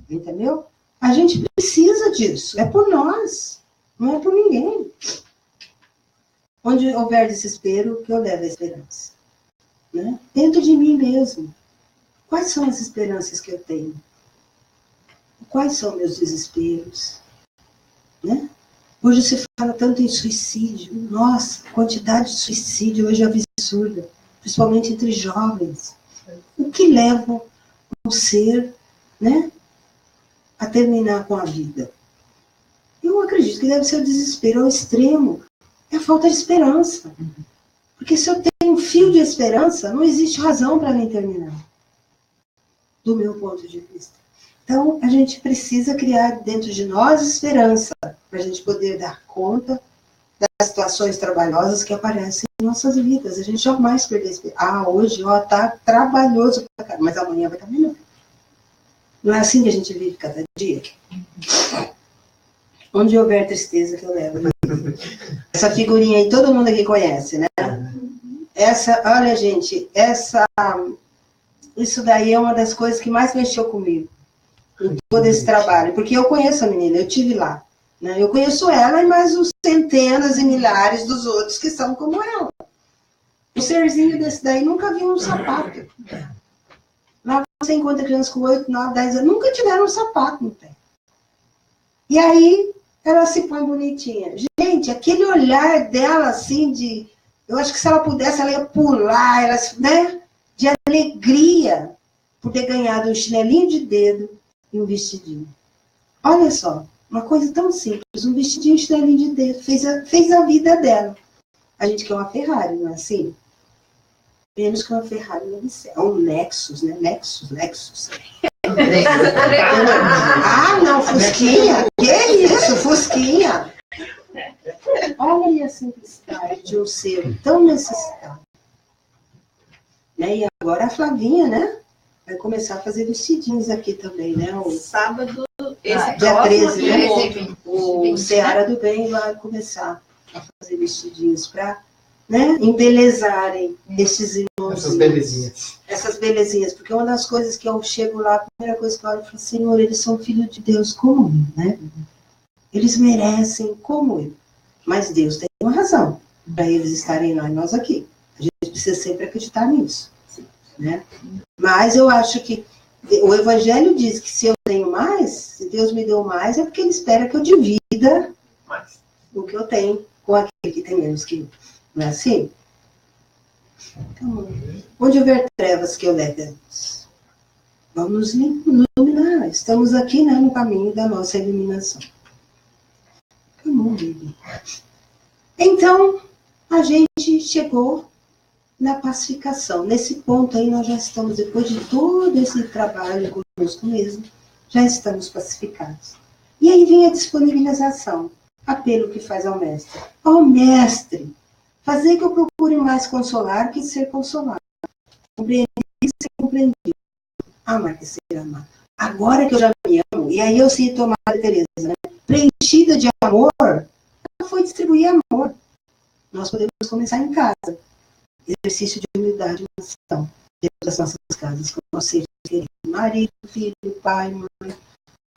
Entendeu? A gente precisa disso. É por nós. Não é por ninguém. Onde houver desespero, que eu leve a esperança. Né? Dentro de mim mesmo. Quais são as esperanças que eu tenho? Quais são meus desesperos? Né? Hoje se fala tanto em suicídio. Nossa, a quantidade de suicídio hoje é absurda. Principalmente entre jovens. O que leva um ser, né, a terminar com a vida? Eu acredito que deve ser o desespero ao extremo. É a falta de esperança. Porque se eu tenho fio de esperança, não existe razão para nem terminar. Do meu ponto de vista. Então, a gente precisa criar dentro de nós esperança, para a gente poder dar conta das situações trabalhosas que aparecem em nossas vidas. A gente jamais perder a esperança. Hoje, tá trabalhoso pra caramba, mas amanhã vai estar melhor. Não é assim que a gente vive cada dia? Onde houver tristeza que eu levo. Essa figurinha aí, todo mundo aqui conhece, né? Olha, gente, isso daí é uma das coisas que mais mexeu comigo. Em todo esse trabalho. Porque eu conheço a menina, eu estive lá. Né? Eu conheço ela e mais os centenas e milhares dos outros que são como ela. Um serzinho desse daí nunca viu um sapato. Lá você encontra crianças com 8, 9, 10 anos, nunca tiveram um sapato no pé. E aí, ela se põe bonitinha. Gente, aquele olhar dela, assim, eu acho que se ela pudesse, ela ia pular, né? De alegria por ter ganhado um chinelinho de dedo e um vestidinho. Olha só, uma coisa tão simples, um vestidinho, um chinelinho de dedo, fez a vida dela. A gente quer uma Ferrari, não é assim? Menos que uma Ferrari no céu. Um Lexus, né? Lexus. Não, Fusquinha? Que isso, Fusquinha? Olha aí a simplicidade de um ser tão necessitado. Né? E agora a Flavinha, né? Vai começar a fazer vestidinhos aqui também, né?
Sábado, esse
dia 13, né?
O
Seara do Bem vai começar a fazer vestidinhos para, né, embelezarem esses irmãos. Essas belezinhas. Porque uma das coisas que eu chego lá, a primeira coisa que eu olho e falo, Senhor, eles são filhos de Deus como eu, né? Eles merecem como eu. Mas Deus tem uma razão para eles estarem lá e nós aqui. A gente precisa sempre acreditar nisso. Né? Mas eu acho que o Evangelho diz que se eu tenho mais, se Deus me deu mais, é porque Ele espera que eu divida o que eu tenho com aquele que tem menos que eu. Não é assim? Então, onde houver trevas que eu leve a luz, vamos nos iluminar. Estamos aqui, né, no caminho da nossa iluminação. Então, a gente chegou na pacificação. Nesse ponto aí, nós já estamos, depois de todo esse trabalho conosco mesmo, já estamos pacificados. E aí vem a disponibilização, apelo que faz ao mestre. Ó mestre, fazer que eu procure mais consolar que ser consolado. Compreender que ser compreendido. Amar que ser amado. Agora que eu já me amo, e aí eu cito a Madre Teresa, né? Preenchida de amor, ela foi distribuir amor. Nós podemos começar em casa. Exercício de humildade e ação dentro das nossas casas, com nossos seres queridos, marido, filho, pai, mãe,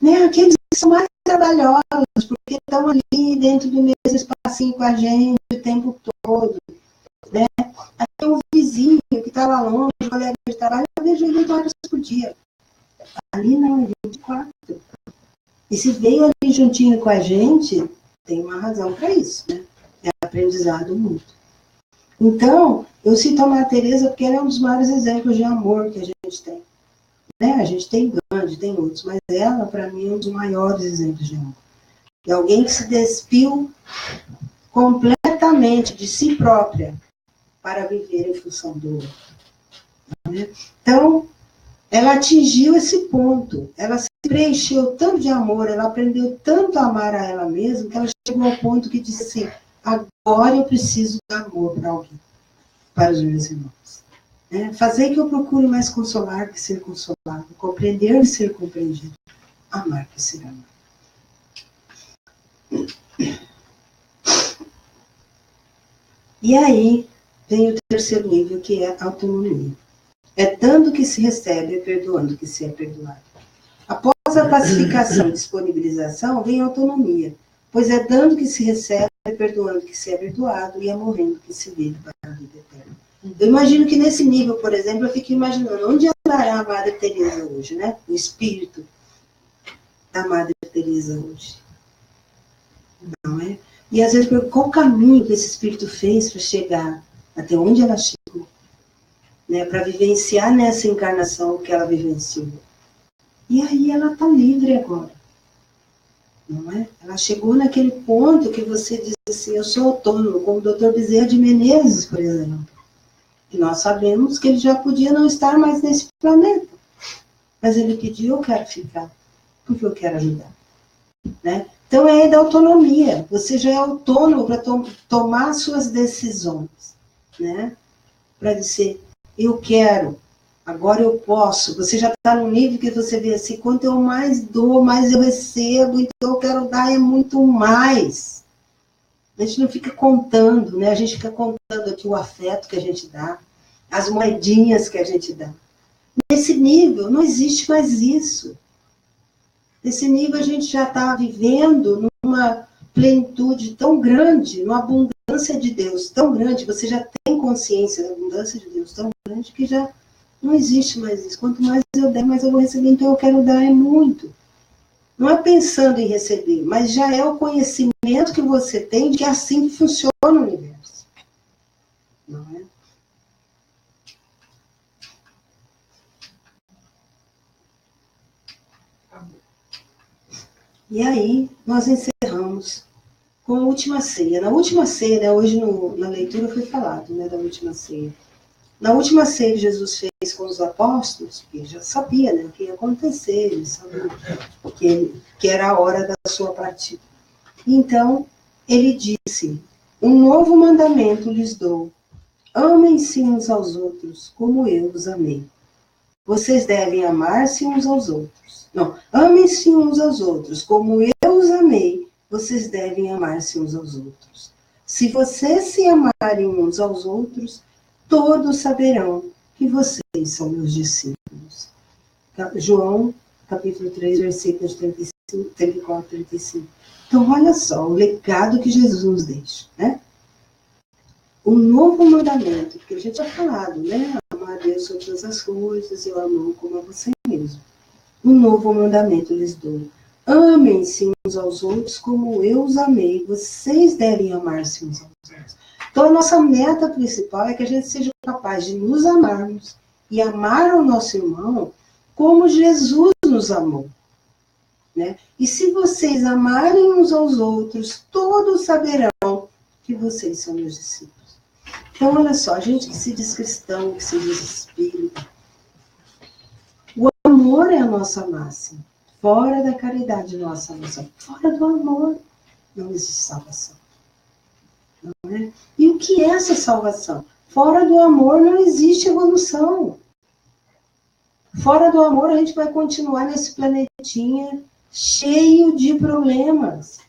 né? Aqueles que são mais trabalhosos, porque estão ali dentro do mesmo espacinho com a gente o tempo todo, né? Aí tem um vizinho que está lá longe, um colega de trabalho, eu vejo ele 8 horas por dia. Ali não, é 24. E se veio ali juntinho com a gente, tem uma razão para isso, né? É aprendizado mútuo. Então, eu cito a Madre Teresa porque ela é um dos maiores exemplos de amor que a gente tem. Né? A gente tem Gandhi, tem outros, mas ela, para mim, é um dos maiores exemplos de amor. É alguém que se despiu completamente de si própria para viver em função do outro. Né? Então, ela atingiu esse ponto. Ela se preencheu tanto de amor, ela aprendeu tanto a amar a ela mesma, que ela chegou ao ponto que disse assim, agora eu preciso dar amor para alguém, para os meus irmãos. Né? Fazer que eu procure mais consolar que ser consolado, compreender que ser compreendido, amar que ser amado. E aí vem o terceiro nível, que é a autonomia. É dando que se recebe, é perdoando que se é perdoado. Após a pacificação e disponibilização, vem a autonomia, pois é dando que se recebe, é perdoando que se é perdoado e é morrendo que se vive para a vida eterna. Eu imagino que nesse nível, por exemplo, eu fico imaginando onde andará a Madre Teresa hoje, né? O espírito da Madre Teresa hoje. Não é? E às vezes, qual o caminho que esse espírito fez para chegar até onde ela chegou? Né? Para vivenciar nessa encarnação o que ela vivenciou. E aí ela está livre agora. Não é? Ela chegou naquele ponto que você diz assim, eu sou autônomo, como o Dr. Bezerra de Menezes, por exemplo. E nós sabemos que ele já podia não estar mais nesse planeta. Mas ele pediu, eu quero ficar, porque eu quero ajudar. Né? Então é da autonomia. Você já é autônomo para tomar suas decisões. Né? Para dizer, eu quero, agora eu posso. Você já está num nível que você vê assim, quanto eu mais dou, mais eu recebo, então eu quero dar é muito mais. A gente não fica contando, né? A gente fica contando aqui o afeto que a gente dá, as moedinhas que a gente dá. Nesse nível, não existe mais isso. Nesse nível, a gente já está vivendo numa plenitude tão grande, numa abundância de Deus tão grande, você já tem consciência da abundância de Deus tão grande que já não existe mais isso. Quanto mais eu der, mais eu vou receber, então eu quero dar é muito. Não é pensando em receber, mas já é o conhecimento que você tem de que é assim que funciona o universo. Não é? E aí, nós encerramos com a última ceia. Na última ceia, né, hoje na leitura foi falado, né, da última ceia. Na última ceia que Jesus fez com os apóstolos, ele já sabia, né, o que ia acontecer, ele sabia que era a hora da sua partida. Então, ele disse, um novo mandamento lhes dou, amem-se uns aos outros, como eu os amei. Vocês devem amar-se uns aos outros. Não, amem-se uns aos outros, como eu os amei, vocês devem amar-se uns aos outros. Se vocês se amarem uns aos outros, todos saberão que vocês são meus discípulos. João, capítulo 3, versículos 35, 34 e 35. Então, olha só, o legado que Jesus nos deixa, né? Um novo mandamento, porque a gente já falado, né? Amar a Deus sobre todas as coisas, eu amo como a você mesmo. Um novo mandamento lhes dou. Amem-se uns aos outros como eu os amei. Vocês devem amar-se uns aos outros. Então, a nossa meta principal é que a gente seja capaz de nos amarmos e amar o nosso irmão como Jesus nos amou. Né? E se vocês amarem uns aos outros, todos saberão que vocês são meus discípulos. Então, olha só, a gente que se diz cristão, que se diz espírita, o amor é a nossa máxima. Fora da caridade nossa, fora do amor não existe salvação. Não é? E o que é essa salvação? Fora do amor não existe evolução. Fora do amor a gente vai continuar nesse planetinha cheio de problemas.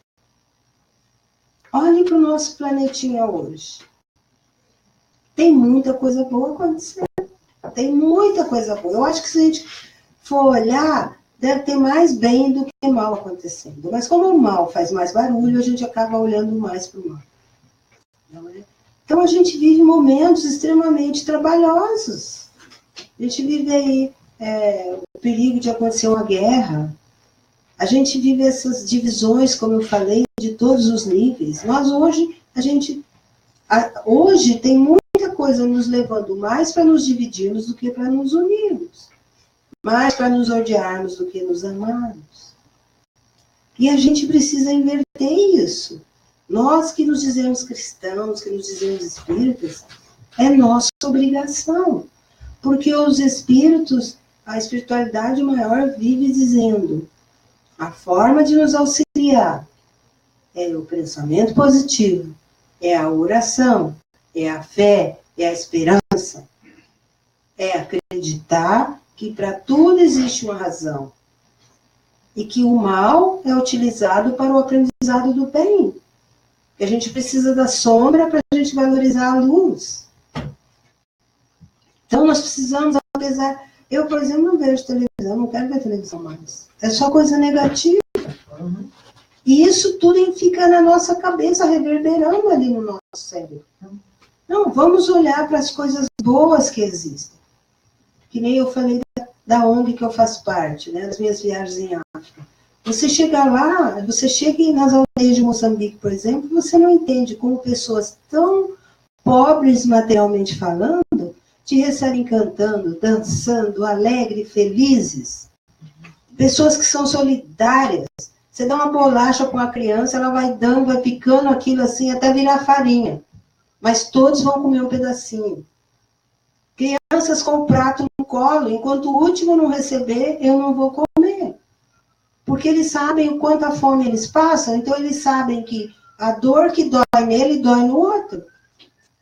Olhe para o nosso planetinha hoje. Tem muita coisa boa acontecendo. Tem muita coisa boa. Eu acho que se a gente for olhar, deve ter mais bem do que mal acontecendo. Mas como o mal faz mais barulho, a gente acaba olhando mais para o mal. Não é? Então a gente vive momentos extremamente trabalhosos. A gente vive aí o perigo de acontecer uma guerra. A gente vive essas divisões, como eu falei, de todos os níveis. Nós hoje tem muita coisa nos levando mais para nos dividirmos do que para nos unirmos. Mais para nos odiarmos do que nos amarmos. E a gente precisa inverter isso. Nós que nos dizemos cristãos, que nos dizemos espíritas, é nossa obrigação. Porque os espíritos, a espiritualidade maior vive dizendo, a forma de nos auxiliar é o pensamento positivo, é a oração, é a fé, é a esperança, é acreditar que para tudo existe uma razão e que o mal é utilizado para o aprendizado do bem. Que a gente precisa da sombra para a gente valorizar a luz. Então nós precisamos, apesar... Eu, por exemplo, não vejo televisão, não quero ver televisão mais. É só coisa negativa. Uhum. E isso tudo fica na nossa cabeça, reverberando ali no nosso cérebro. Não, vamos olhar para as coisas boas que existem. Que nem eu falei da ONG que eu faço parte, né, das minhas viagens em África. Você chega lá, você chega nas aldeias de Moçambique, por exemplo, você não entende como pessoas tão pobres materialmente falando, te recebem cantando, dançando, alegres, felizes. Pessoas que são solidárias. Você dá uma bolacha para uma criança, ela vai dando, vai picando aquilo assim até virar farinha. Mas todos vão comer um pedacinho. Crianças com o prato no colo, enquanto o último não receber, eu não vou comer. Porque eles sabem o quanto a fome eles passam, então eles sabem que a dor que dói nele, dói no outro.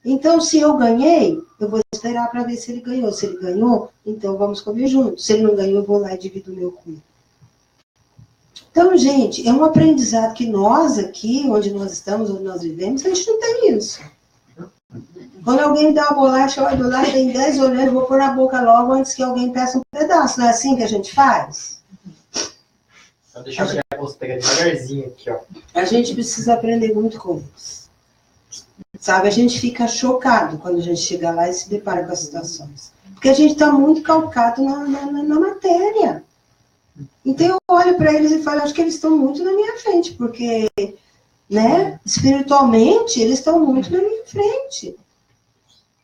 Então, se eu ganhei, eu vou esperar para ver se ele ganhou. Se ele ganhou, então vamos comer juntos. Se ele não ganhou, eu vou lá e divido o meu com ele. Então, gente, é um aprendizado que nós aqui, onde nós estamos, onde nós vivemos, a gente não tem isso. Quando alguém me dá uma bolacha, olha, bolacha tem 10 olhando, vou pôr na boca logo antes que alguém peça um pedaço. Não é assim que a gente faz?
Só deixa eu pegar devagarzinho aqui, ó.
A gente precisa aprender muito com isso. Sabe, a gente fica chocado quando a gente chega lá e se depara com as situações. Porque a gente está muito calcado na matéria. Então eu olho para eles e falo, acho que eles estão muito na minha frente, porque, né, espiritualmente, eles estão muito na minha frente.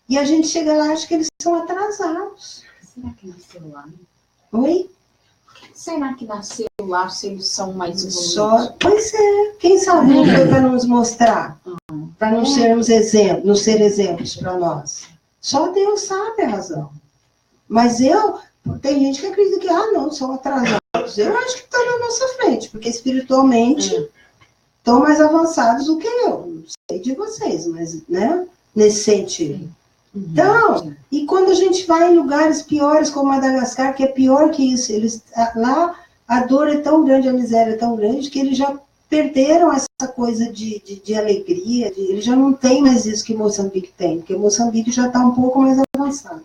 E a gente chega lá e acha que eles são atrasados.
Será que no celular?
Oi?
Será que na celular se eles são mais
evoluídos? Pois é. Quem sabe não foi para nos mostrar? Para não sermos exemplos, não ser exemplos para nós. Só Deus sabe a razão. Mas tem gente que acredita que, não, são atrasados. Eu acho que estão na nossa frente, porque espiritualmente estão mais avançados do que eu. Não sei de vocês, mas, né, nesse sentido. Então, e quando a gente vai em lugares piores, como Madagascar, que é pior que isso, lá a dor é tão grande, a miséria é tão grande, que eles já perderam essa coisa de alegria, eles já não têm mais isso que Moçambique tem, porque Moçambique já está um pouco mais avançado,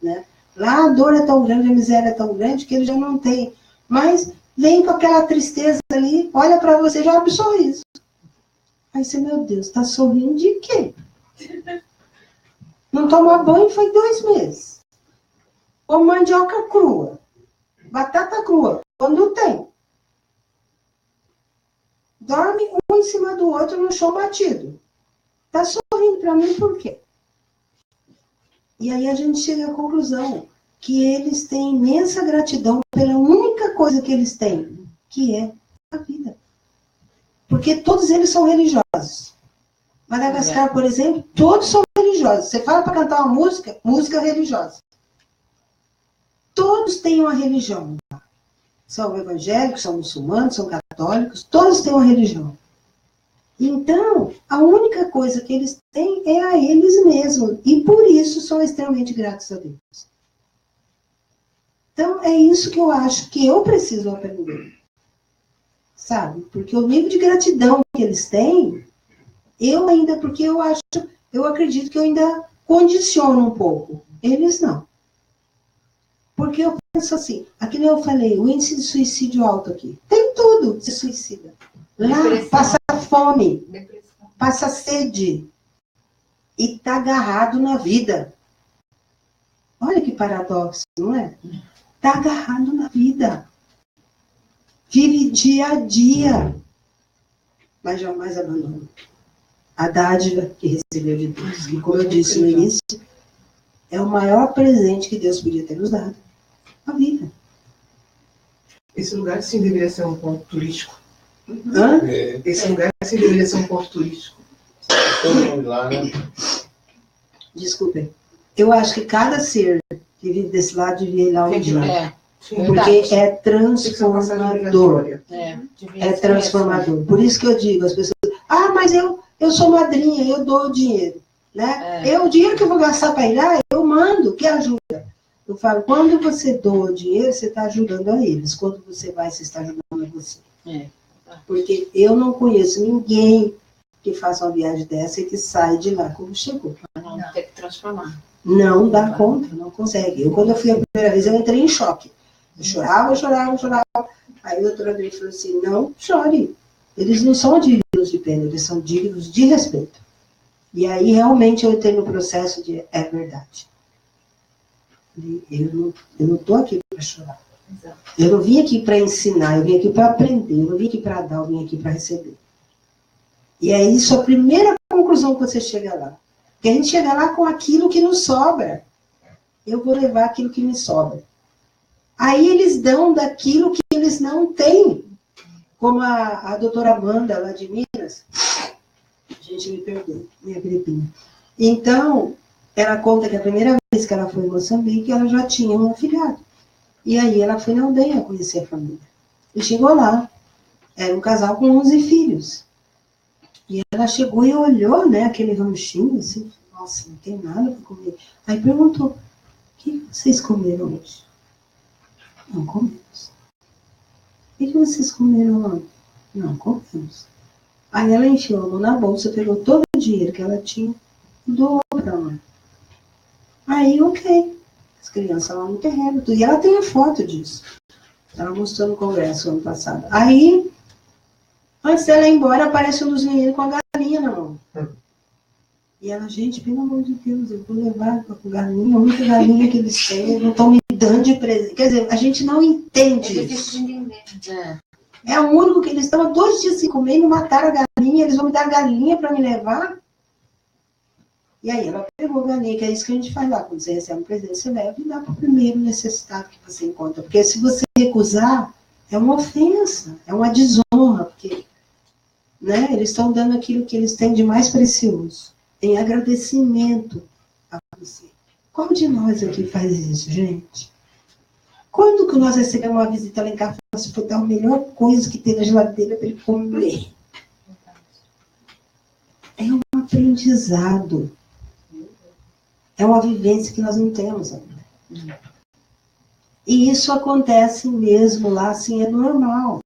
né? Lá a dor é tão grande, a miséria é tão grande, que eles já não têm. Mas vem com aquela tristeza ali, olha para você, já abre o sorriso. Aí você, meu Deus, está sorrindo de quê? Não toma banho foi 2 meses. Ou mandioca crua. Batata crua, quando tem. Dorme um em cima do outro no chão batido. Tá sorrindo para mim por quê? E aí a gente chega à conclusão que eles têm imensa gratidão pela única coisa que eles têm, que é a vida. Porque todos eles são religiosos. Madagascar, por exemplo, todos são religiosos. Você fala para cantar uma música, música religiosa. Todos têm uma religião. São evangélicos, são muçulmanos, são católicos, todos têm uma religião. Então, a única coisa que eles têm é a eles mesmos. E por isso são extremamente gratos a Deus. Então, é isso que eu acho que eu preciso aprender. Sabe? Porque o nível de gratidão que eles têm, porque eu acredito que eu ainda condiciono um pouco. Eles não. Porque eu penso assim, aqui nem eu falei, o índice de suicídio alto aqui. Tem tudo, se suicida. Lá, passa fome, passa sede. E tá agarrado na vida. Olha que paradoxo, não é? Tá agarrado na vida. Vive dia a dia. Mas jamais abandona a dádiva que recebeu de Deus. E como eu disse no início, é o maior presente que Deus podia ter nos dado. A vida.
Esse lugar, sim, deveria ser um ponto turístico.
Hã?
Esse lugar, sim, deveria ser um ponto turístico.
Todo mundo lá, né?
Desculpem. Eu acho que cada ser que vive desse lado devia ir lá um dia.
Sim,
Porque é transformador. É transformador. Por isso que eu digo, as pessoas, mas eu sou madrinha, eu dou o dinheiro. Né? O dinheiro que eu vou gastar para ir lá, eu mando, que ajuda. Eu falo, quando você doa o dinheiro, você está ajudando a eles. Quando você vai, você está ajudando a você. Porque eu não conheço ninguém que faça uma viagem dessa e que sai de lá como chegou.
Não, tem que transformar.
Não dá conta, não consegue. Quando eu fui a primeira vez, eu entrei em choque. Eu chorava. Aí o doutor Adriano falou assim, não chore. Eles não são dignos de pena, eles são dignos de respeito. E aí, realmente, eu entrei no processo de, é verdade. Eu não estou aqui para chorar.
Exato.
Eu não vim aqui para ensinar, eu vim aqui para aprender, eu não vim aqui para dar, eu vim aqui para receber. E é isso a primeira conclusão que você chega lá. Porque a gente chega lá com aquilo que nos sobra. Eu vou levar aquilo que me sobra. Aí eles dão daquilo que eles não têm. Como a doutora Amanda, lá de Minas. Gente, me perdoe, minha gripinha. Então, ela conta que a primeira vez que ela foi em Moçambique, ela já tinha um afilhado. E aí ela foi na aldeia conhecer a família. E chegou lá, era um casal com 11 filhos. E ela chegou e olhou, né, aquele ranchinho, assim, nossa, não tem nada para comer. Aí perguntou, o que vocês comeram hoje? Não comemos. O que vocês comeram ontem? Não comemos. Aí ela enfiou a mão na bolsa, pegou todo o dinheiro que ela tinha e doou para ela. Aí, ok. As crianças lá no terreno. E ela tem a foto disso. Ela mostrou no congresso ano passado. Aí, antes dela ir embora, aparece um dos meninos com a galinha na mão. E ela, gente, pelo amor de Deus, eu vou levar com galinha, a única galinha que eles têm, não estão me dando de presente. Quer dizer, a gente não entende isso. É o único que eles estão há 2 dias sem comer e não mataram a galinha, eles vão me dar galinha para me levar. E aí ela pegou a galinha, que é isso que a gente faz lá. Quando você recebe um presente, você leva e dá para o primeiro necessitado que você encontra. Porque se você recusar, é uma ofensa, é uma desonra, porque, né, eles estão dando aquilo que eles têm de mais precioso, em agradecimento a você. Qual de nós aqui faz isso, gente? Quando que nós recebemos uma visita lá em casa, se for dar a melhor coisa que tem na geladeira para ele comer? É um aprendizado. É uma vivência que nós não temos ainda. E isso acontece mesmo lá, assim, é normal.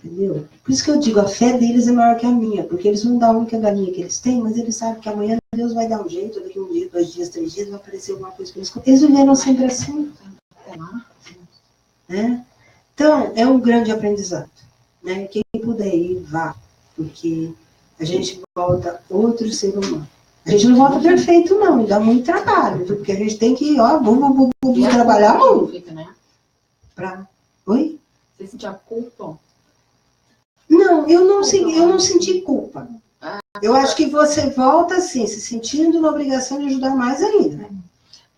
Entendeu? Por isso que eu digo, a fé deles é maior que a minha, porque eles não dão a única galinha que eles têm, mas eles sabem que amanhã Deus vai dar um jeito, daqui 1 dia, 2 dias, 3 dias, vai aparecer alguma coisa para eles. Eles viveram sempre assim. Né? Então, é um grande aprendizado. Né? Quem puder ir, vá, porque a gente volta outro ser humano. A gente não volta perfeito, não, dá muito trabalho, porque a gente tem que, ó, vamos trabalhar muito.
Né?
Oi?
Você sentiu a culpa?
Não, eu não senti culpa. Eu acho que você volta, assim, se sentindo na obrigação de ajudar mais ainda.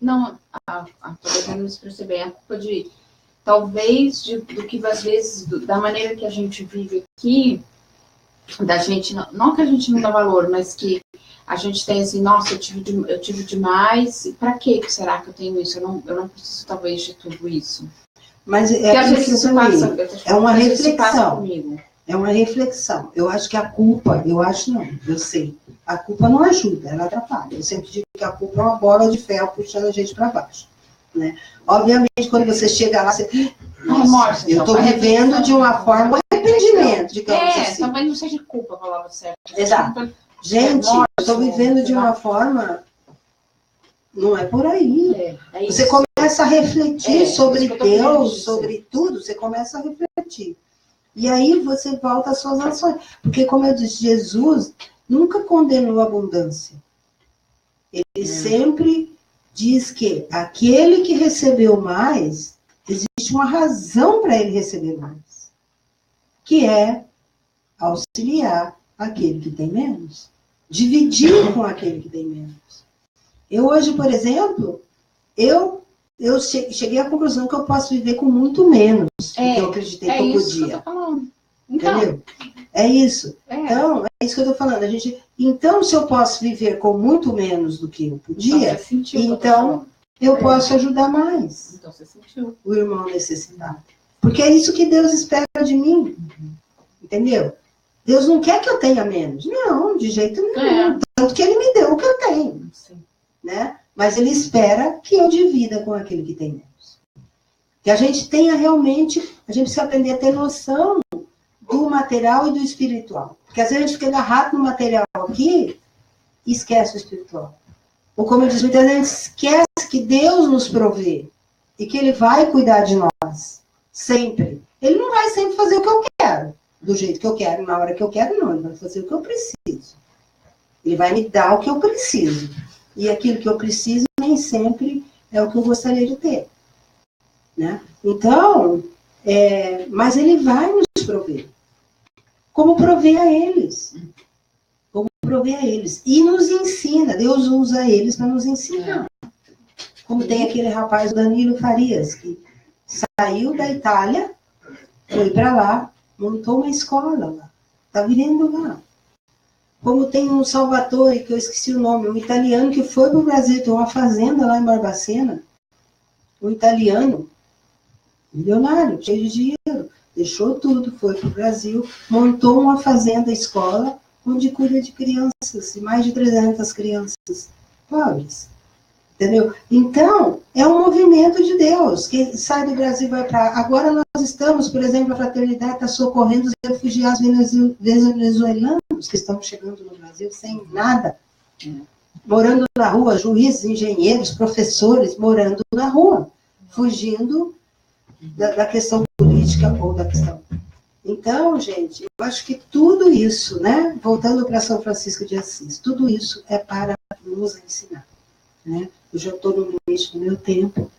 Não, estou tentando me expressar bem. A culpa de, talvez, do que às vezes, da maneira que a gente vive aqui, da gente, não que a gente não dá valor, mas que a gente tem assim, nossa, eu tive demais, e para que será que eu tenho isso? Eu não preciso, talvez, de tudo isso.
Mas é uma reflexão. É uma reflexão. Eu acho que a culpa, eu sei. A culpa não ajuda, ela atrapalha. Eu sempre digo que a culpa é uma bola de ferro puxando a gente para baixo. Né? Obviamente, quando você chega lá, você... Nossa, eu estou vivendo de uma forma, arrependimento, digamos assim.
Talvez não seja culpa a palavra certa.
Exato. Gente, eu estou vivendo de uma forma... Não é por aí. Você começa a refletir sobre Deus, sobre tudo, você começa a refletir. E aí você volta às suas ações. Porque, como eu disse, Jesus nunca condenou a abundância. Ele sempre diz que aquele que recebeu mais, existe uma razão para ele receber mais. Que é auxiliar aquele que tem menos. Dividir com aquele que tem menos. Eu hoje, por exemplo, eu cheguei à conclusão que eu posso viver com muito menos do que eu acreditei que eu podia.
Que eu tô falando.
Entendeu? É isso. Então, é isso que eu estou falando. Então, se eu posso viver com muito menos do que eu podia, então eu posso ajudar mais.
Então você sentiu.
O irmão necessitado. Porque é isso que Deus espera de mim. Entendeu? Deus não quer que eu tenha menos. Não, de jeito nenhum. Tanto que ele me deu o que eu tenho.
Sim.
Né? Mas ele espera que eu divida com aquele que tem menos. Que a gente tenha realmente, a gente precisa aprender a ter noção do material e do espiritual. Porque às vezes a gente fica agarrado no material aqui e esquece o espiritual. Ou como eu disse, muitas vezes a gente esquece que Deus nos provê e que Ele vai cuidar de nós. Sempre. Ele não vai sempre fazer o que eu quero, do jeito que eu quero, na hora que eu quero, não. Ele vai fazer o que eu preciso. Ele vai me dar o que eu preciso. E aquilo que eu preciso nem sempre é o que eu gostaria de ter. Né? Então, mas Ele vai nos prover. Como prover a eles. Como prover a eles. E nos ensina. Deus usa eles para nos ensinar. Como tem aquele rapaz, Danilo Farias, que saiu da Itália, foi para lá, montou uma escola lá. Está vivendo lá. Como tem um Salvatore, que eu esqueci o nome, um italiano que foi para o Brasil, tem uma fazenda lá em Barbacena, um italiano, milionário, cheio de dinheiro, deixou tudo, foi para o Brasil, montou uma fazenda escola, onde cuida de crianças, de mais de 300 crianças pobres. Entendeu? Então, é um movimento de Deus. Quem sai do Brasil vai para... Agora nós estamos, por exemplo, a Fraternidade está socorrendo os refugiados venezuelanos que estão chegando no Brasil sem nada. Morando na rua, juízes, engenheiros, professores, morando na rua, fugindo da questão política ou da questão... Então, gente, eu acho que tudo isso, né? Voltando para São Francisco de Assis, tudo isso é para nos ensinar, né? Eu já estou no limite do meu tempo.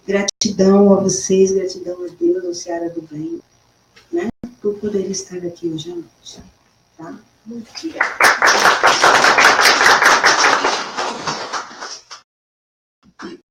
Gratidão a vocês, gratidão a Deus, ao Seara do Bem, né? Por poder estar aqui hoje à noite. Tá? Muito obrigada.